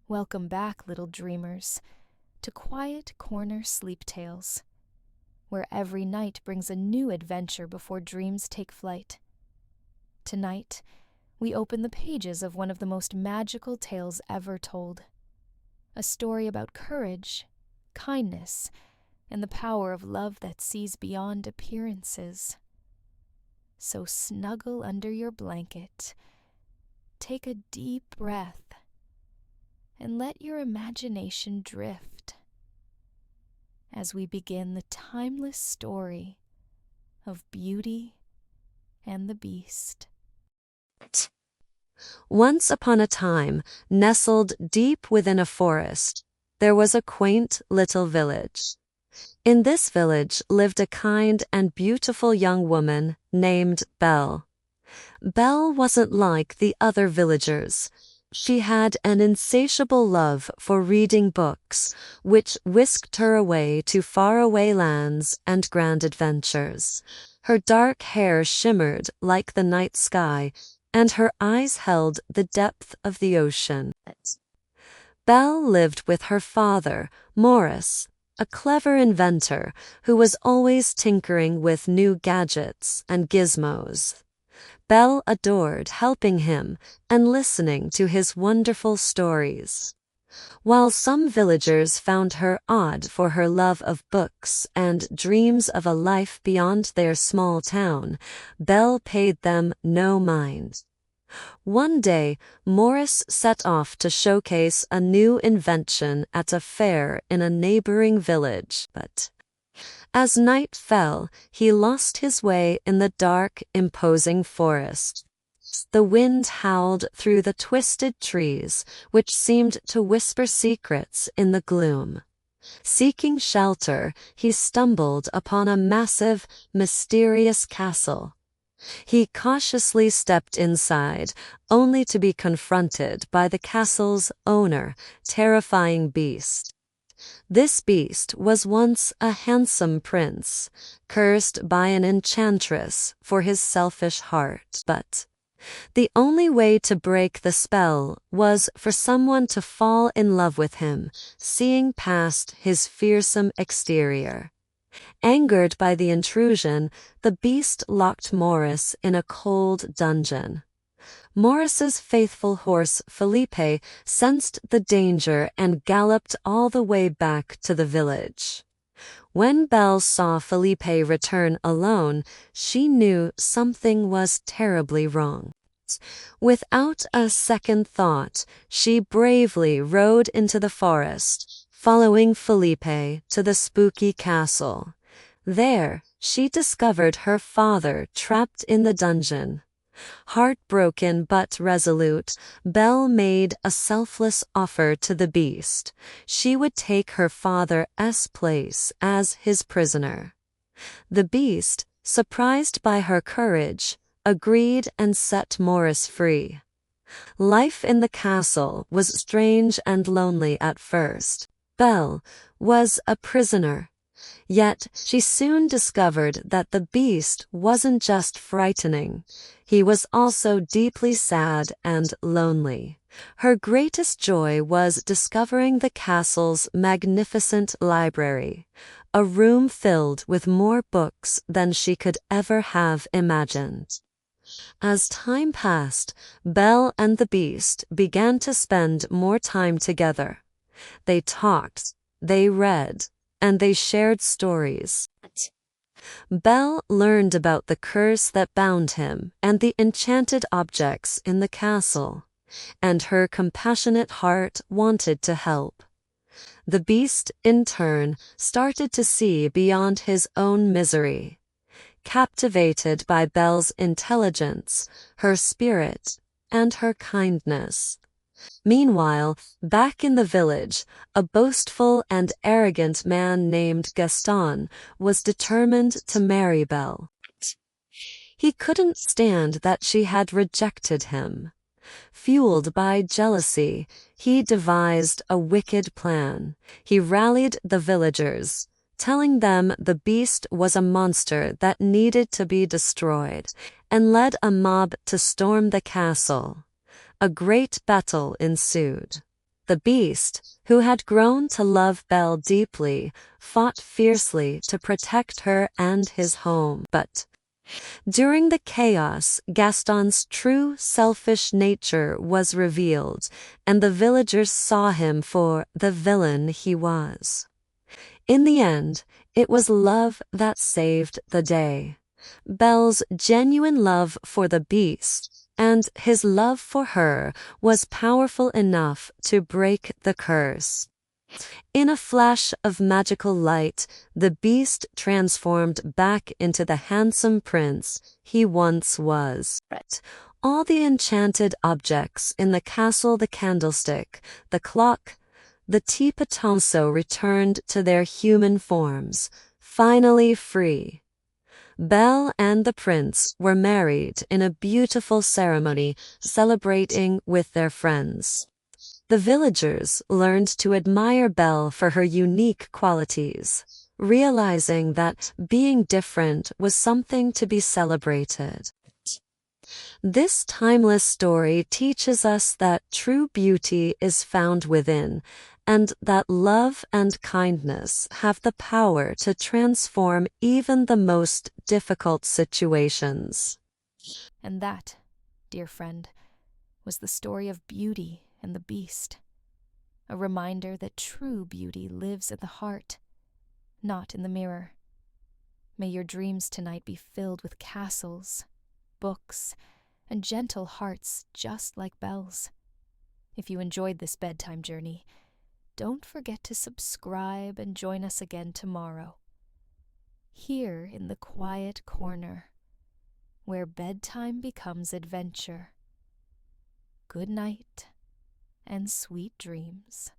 Welcome back, little dreamers, to Quiet Corner Sleep Tales, where every night brings a new adventure before dreams take flight. Tonight, we open the pages of one of the most magical tales ever told. A story about courage, kindness, and the power of love that sees beyond appearances. So snuggle under your blanket, take a deep breath, and let your imagination drift as we begin the timeless story of Beauty and the Beast. Once upon a time, nestled deep within a forest, there was a quaint little village. In this village lived a kind and beautiful young woman named Belle. Belle wasn't like the other villagers. She had an insatiable love for reading books, which whisked her away to faraway lands and grand adventures. Her dark hair shimmered like the night sky, and her eyes held the depth of the ocean. Belle lived with her father, Morris, a clever inventor who was always tinkering with new gadgets and gizmos. Belle adored helping him and listening to his wonderful stories. While some villagers found her odd for her love of books and dreams of a life beyond their small town, Belle paid them no mind. One day, Morris set off to showcase a new invention at a fair in a neighboring village, but as night fell, he lost his way in the dark, imposing forest. The wind howled through the twisted trees, which seemed to whisper secrets in the gloom. Seeking shelter, he stumbled upon a massive, mysterious castle. He cautiously stepped inside, only to be confronted by the castle's owner, terrifying beast. This beast was once a handsome prince, cursed by an enchantress for his selfish heart. But the only way to break the spell was for someone to fall in love with him, seeing past his fearsome exterior. Angered by the intrusion, the beast locked Morris in a cold dungeon. Morris's faithful horse Felipe sensed the danger and galloped all the way back to the village. When Belle saw Felipe return alone, she knew something was terribly wrong. Without a second thought, she bravely rode into the forest, following Felipe to the spooky castle. There, she discovered her father trapped in the dungeon. Heartbroken but resolute, Belle made a selfless offer to the beast. She would take her father's place as his prisoner. The beast, surprised by her courage, agreed and set Morris free. Life in the castle was strange and lonely at first. Belle was a prisoner. Yet she soon discovered that the beast wasn't just frightening. He was also deeply sad and lonely. Her greatest joy was discovering the castle's magnificent library, a room filled with more books than she could ever have imagined. As time passed, Belle and the beast began to spend more time together. They talked, they read, and they shared stories. Belle learned about the curse that bound him and the enchanted objects in the castle, and her compassionate heart wanted to help. The beast, in turn, started to see beyond his own misery. Captivated by Belle's intelligence, her spirit, and her kindness. Meanwhile, back in the village, a boastful and arrogant man named Gaston was determined to marry Belle. He couldn't stand that she had rejected him. Fueled by jealousy, he devised a wicked plan. He rallied the villagers, telling them the beast was a monster that needed to be destroyed, and led a mob to storm the castle. A great battle ensued. The beast, who had grown to love Belle deeply, fought fiercely to protect her and his home. But during the chaos, Gaston's true selfish nature was revealed, and the villagers saw him for the villain he was. In the end, it was love that saved the day. Belle's genuine love for the beast and his love for her was powerful enough to break the curse. In a flash of magical light, the beast transformed back into the handsome prince he once was. All the enchanted objects in the castle, the candlestick, the clock, the tipatonso returned to their human forms, finally free. Belle and the prince were married in a beautiful ceremony, celebrating with their friends. The villagers learned to admire Belle for her unique qualities, realizing that being different was something to be celebrated. This timeless story teaches us that true beauty is found within, and that love and kindness have the power to transform even the most difficult situations. And that, dear friend, was the story of Beauty and the Beast. A reminder that true beauty lives in the heart, not in the mirror. May your dreams tonight be filled with castles, books, and gentle hearts just like Belle's. If you enjoyed this bedtime journey, don't forget to subscribe and join us again tomorrow, here in the quiet corner, where bedtime becomes adventure. Good night and sweet dreams.